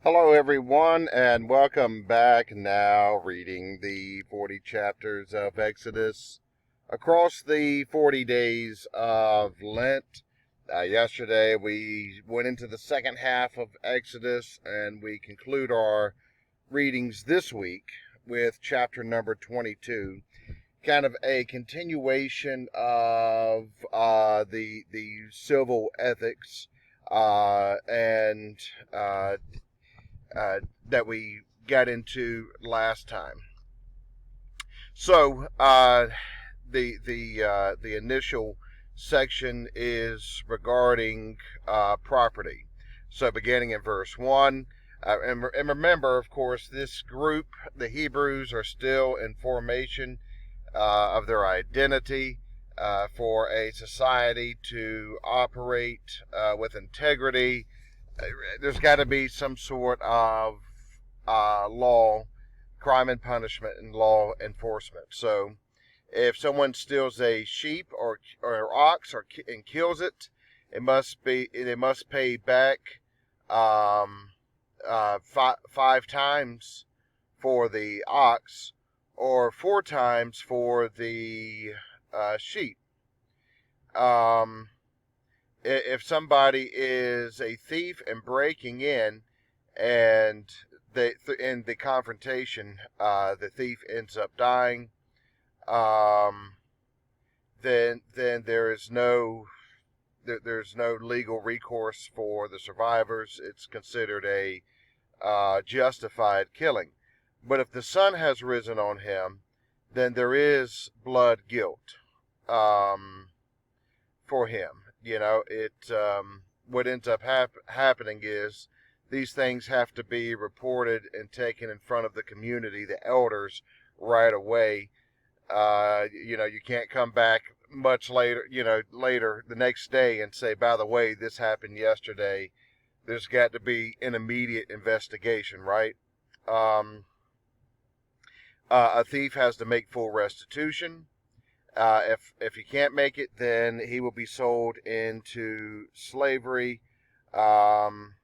Hello, everyone, and welcome back. Now, reading the 40 chapters of Exodus across the 40 days of Lent. Yesterday, we went into the second half of Exodus, and we conclude our readings this week with chapter number 22, kind of a continuation of the civil ethics and that we got into last time. So the initial section is regarding property. So beginning in verse 1, and remember, of course, this group, the Hebrews, are still in formation of their identity. For a society to operate with integrity, there's got to be some sort of law, crime and punishment, and law enforcement. So, if someone steals a sheep or ox and kills it, they must pay back five times for the ox, or four times for the sheep. If somebody is a thief and breaking in, and in the confrontation, the thief ends up dying, then there's no legal recourse for the survivors. It's considered a justified killing. But if the sun has risen on him, then there is blood guilt for him. What ends up happening is these things have to be reported and taken in front of the community, the elders, right away. You can't come back much later, later the next day and say, by the way, this happened yesterday. There's got to be an immediate investigation, right? A thief has to make full restitution. If he can't make it, then he will be sold into slavery, and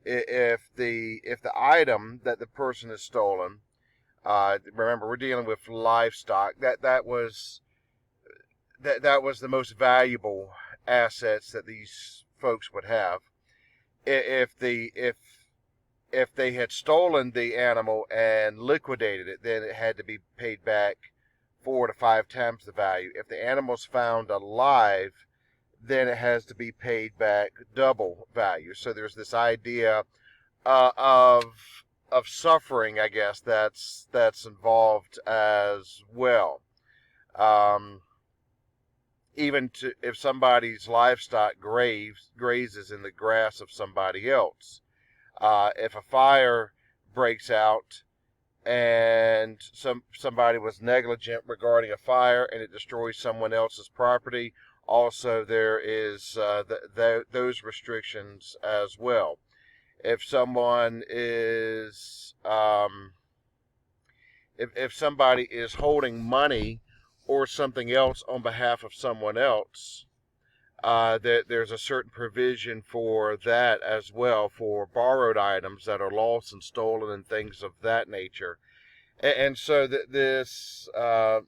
if the item that the person has stolen, remember we're dealing with livestock, that was the most valuable assets that these folks would have. If they had stolen the animal and liquidated it, then it had to be paid back 4 to 5 times the value. If the animal's found alive, then it has to be paid back double value. So there's this idea of suffering, I guess, that's involved as well. Even if somebody's livestock grazes in the grass of somebody else. If a fire breaks out and somebody was negligent regarding a fire and it destroys someone else's property, also there is those restrictions as well. If someone is if somebody is holding money or something else on behalf of someone else, there's a certain provision for that as well, for borrowed items that are lost and stolen and things of that nature. And so that this, that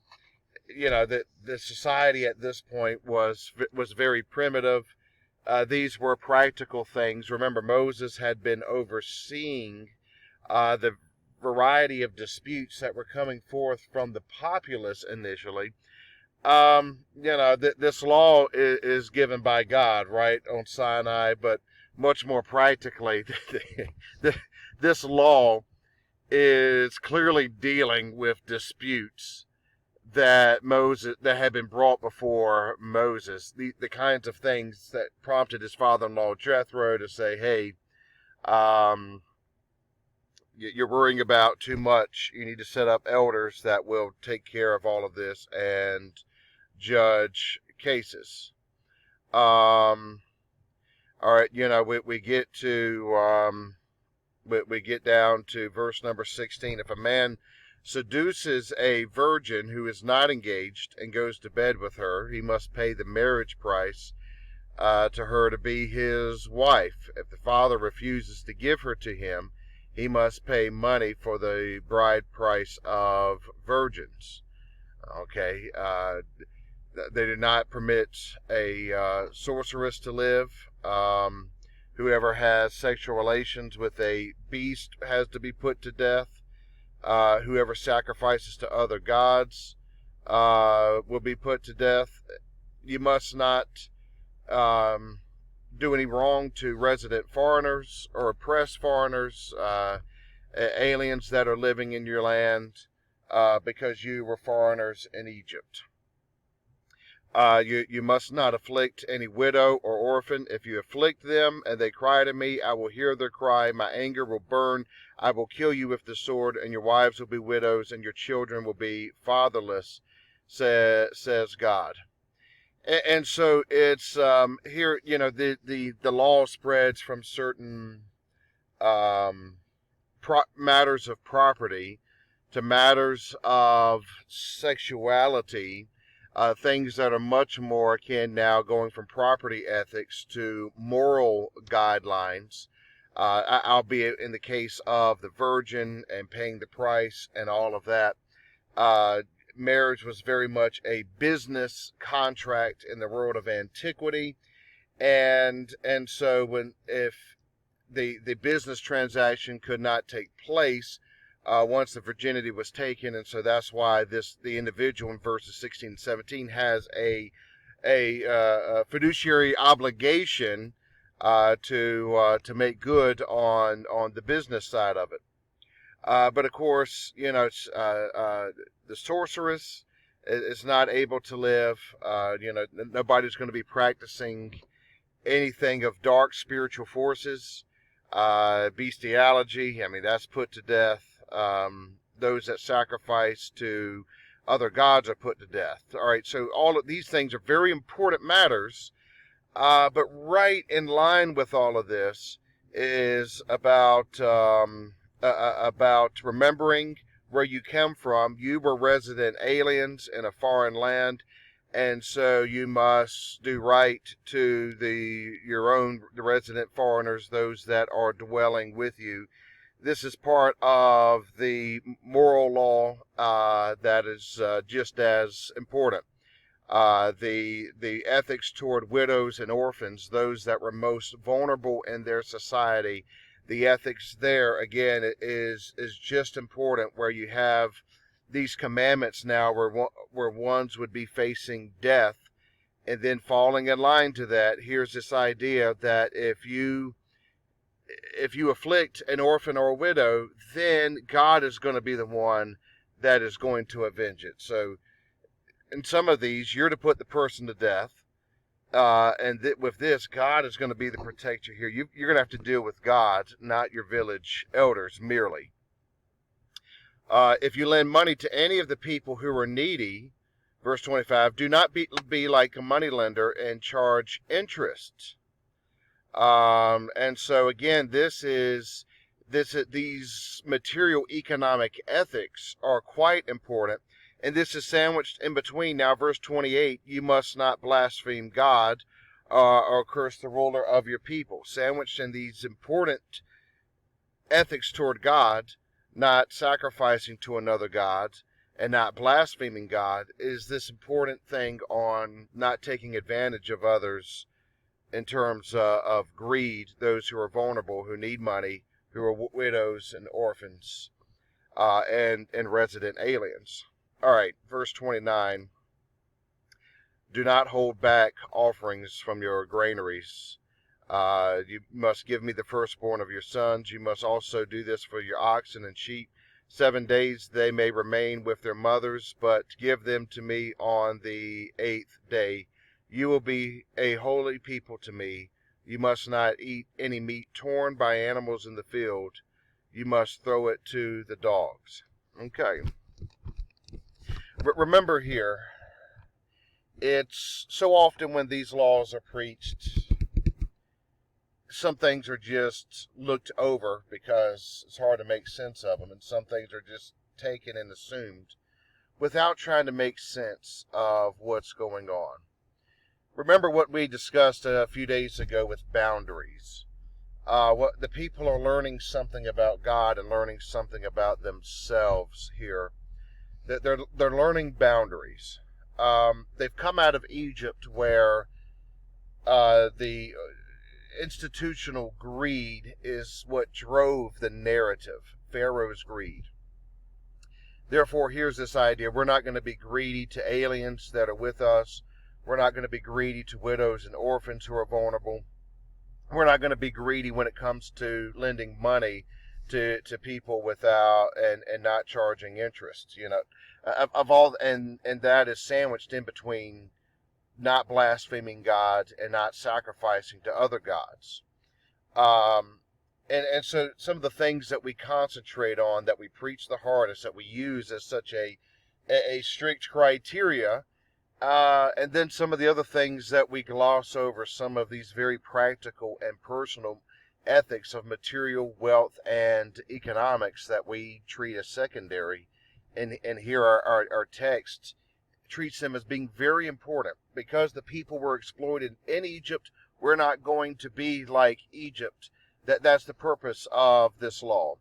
the society at this point was very primitive. These were practical things. Remember, Moses had been overseeing the variety of disputes that were coming forth from the populace initially. This law is given by God, right, on Sinai, but much more practically, this law is clearly dealing with disputes that had been brought before Moses, the kinds of things that prompted his father-in-law Jethro to say, hey, you're worrying about too much. You need to set up elders that will take care of all of this and judge cases. All right, we get to we get down to verse number 16. If a man seduces a virgin who is not engaged and goes to bed with her, he must pay the marriage price to her to be his wife. If the father refuses to give her to him, he must pay money for the bride price of virgins. Okay, they do not permit a sorceress to live. Whoever has sexual relations with a beast has to be put to death. Whoever sacrifices to other gods will be put to death. You must not do any wrong to resident foreigners or oppress foreigners, aliens that are living in your land, because you were foreigners in Egypt. You must not afflict any widow or orphan. If you afflict them and they cry to me, I will hear their cry. My anger will burn. I will kill you with the sword, and your wives will be widows, and your children will be fatherless, says God. And so it's here. The law spreads from certain matters of property to matters of sexuality, things that are much more akin now, going from property ethics to moral guidelines, albeit in the case of the virgin and paying the price and all of that. Marriage was very much a business contract in the world of antiquity, and so if the business transaction could not take place once the virginity was taken, and so that's why the individual in verses 16 and 17 has a fiduciary obligation to make good on the business side of it. But of course, the sorceress is not able to live. Nobody's going to be practicing anything of dark spiritual forces, bestiality. I mean, that's put to death. Those that sacrifice to other gods are put to death. All right, so all of these things are very important matters, but right in line with all of this is about remembering where you come from. You were resident aliens in a foreign land, and so you must do right to the resident foreigners, those that are dwelling with you. This is part of the moral law that is just as important. The ethics toward widows and orphans, those that were most vulnerable in their society, the ethics there, again, is just important, where you have these commandments now where ones would be facing death, and then falling in line to that, here's this idea that if you afflict an orphan or a widow, then God is going to be the one that is going to avenge it. So in some of these, you're to put the person to death. With this, God is going to be the protector here. You're going to have to deal with God, not your village elders merely. If you lend money to any of the people who are needy, verse 25, do not be like a moneylender and charge interest. And so again, these material economic ethics are quite important. And this is sandwiched in between. Now, verse 28, you must not blaspheme God or curse the ruler of your people. Sandwiched in these important ethics toward God, not sacrificing to another god and not blaspheming God, is this important thing on not taking advantage of others in terms of greed, those who are vulnerable, who need money, who are widows and orphans, and resident aliens. All right, verse 29. Do not hold back offerings from your granaries. You must give me the firstborn of your sons. You must also do this for your oxen and sheep. 7 days they may remain with their mothers, but give them to me on the 8th day. You will be a holy people to me. You must not eat any meat torn by animals in the field. You must throw it to the dogs. Okay. But remember here, it's so often when these laws are preached, some things are just looked over because it's hard to make sense of them, and some things are just taken and assumed without trying to make sense of what's going on. remember what we discussed a few days ago with boundaries. What the people are learning something about God and learning something about themselves here. That they're learning boundaries. They've come out of Egypt where the institutional greed is what drove the narrative. Pharaoh's greed. Therefore, here's this idea. We're not going to be greedy to aliens that are with us. We're not going to be greedy to widows and orphans who are vulnerable. We're not going to be greedy when it comes to lending money to people without and not charging interest. Of all, and that is sandwiched in between not blaspheming God and not sacrificing to other gods. Um, and so some of the things that we concentrate on, that we preach the hardest, that we use as such a strict criteria, and then some of the other things that we gloss over, some of these very practical and personal ethics of material wealth and economics that we treat as secondary. And here our text treats them as being very important. Because the people were exploited in Egypt, we're not going to be like Egypt. That's the purpose of this law.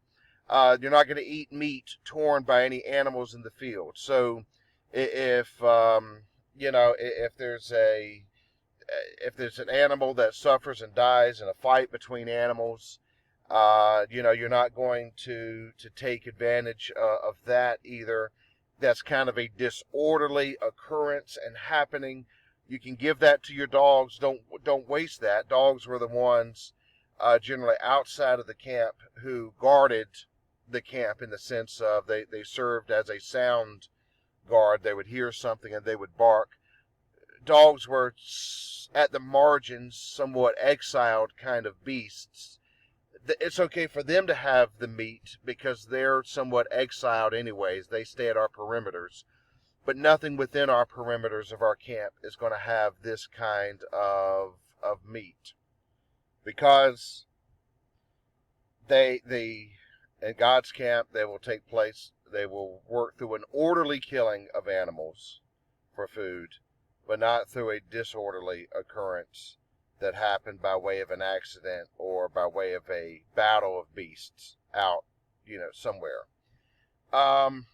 You're not going to eat meat torn by any animals in the field. So if if there's an animal that suffers and dies in a fight between animals, you're not going to take advantage of that either. That's kind of a disorderly occurrence and happening. You can give that to your dogs. Don't waste that. Dogs were the ones generally outside of the camp who guarded the camp, in the sense of they served as a sound guard. They would hear something and they would bark. Dogs were at the margins, somewhat exiled kind of beasts. It's okay for them to have the meat because they're somewhat exiled anyways. They stay at our perimeters. But nothing within our perimeters of our camp is going to have this kind of meat. Because in God's camp, they will take place, they will work through an orderly killing of animals for food, but not through a disorderly occurrence that happened by way of an accident or by way of a battle of beasts out, somewhere. Um,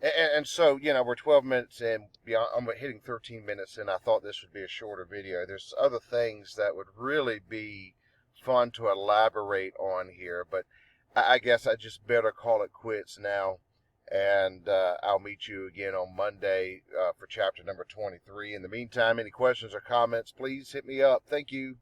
and so, we're 12 minutes in, I'm hitting 13 minutes, and I thought this would be a shorter video. There's other things that would really be fun to elaborate on here, but I guess I just better call it quits now. And I'll meet you again on Monday for chapter number 23. In the meantime, any questions or comments, please hit me up. Thank you.